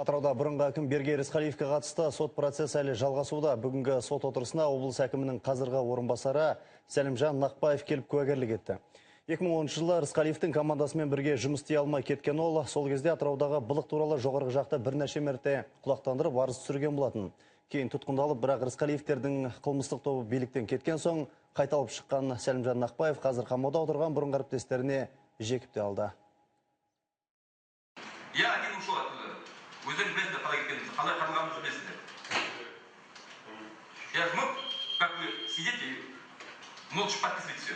Атырауда бұрынғы әкім Берге Рысқалиевке қатысты сот процесс әлі жалғасуда. Бүгінгі сот отырысына облыс әкімінің қазіргі орынбасары Сәлімжан Нақпаев келіп куәгерлік етті. 2010 жылы Рысқалиевтің командасымен бірге жұмыс істей алмай кеткен ол, сол кезде Атыраудағы былық туралы жоғарғы жақта бірнеше мәрте құлақтандырып арыз түсірген болатын. Кейін тұтқындалып, бірақ Рысқалиевтердің қылмыстық тобы биліктен кеткен соң қайталып шыққан Сәлімжан Нақпаев қазір қамауда отырған бұрынғы әріптестеріне жекіп те алды. Өздерің білесіздер, қалай кеткенімізді, қалай қарылғанымызды білесіздер. Я же мог, как вы сидите и молча подписывать все.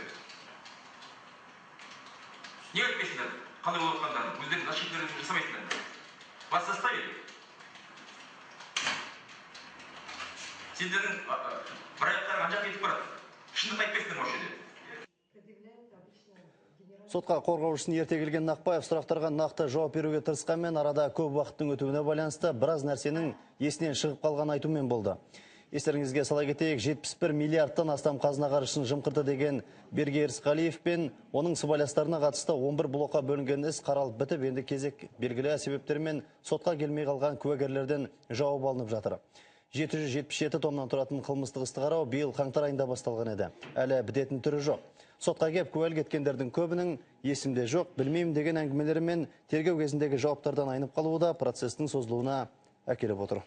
Не айтпайсыздар, қалай болып жатқандарын, өздерің ошибкаларыңызды жасамайсыздар. Вас заставили. Сендердің бір аяқтарың ана жаққа кетіп барады. Шындықты айтпайсыздар осы жерде. Сотқа қорғаушысын ерте келген Нақпаев сұрақтарға нақты жауап беруге тырысқанмен арада көп уақыттың өтуіне байланысты біраз нәрсенің есінен шығып қалған айтумен болды. Естеріңізге сала кетейік, 71 миллиардтан астам қазына қаржысын жымқырды деген Берге Рысқалиев пен оның сыбайластарына қатысты 11 блокқа бөлінген іс қаралып бітіп, енді кезек белгілі себептермен сотқа келмей қалған куәгерлерден жауап алынып жатыр. 777 томнан тұратын қылмыстық істі қарау биыл қаңтар айында басталған еді. Әлі бітетін түрі жоқ. Сотқа кеп куәлік еткендердің көбінің есімде жоқ, білмеймін деген әңгімелері мен тергеу кезіндегі жауаптардан айнып қалуы да процестің созылуына әкеліп отыр.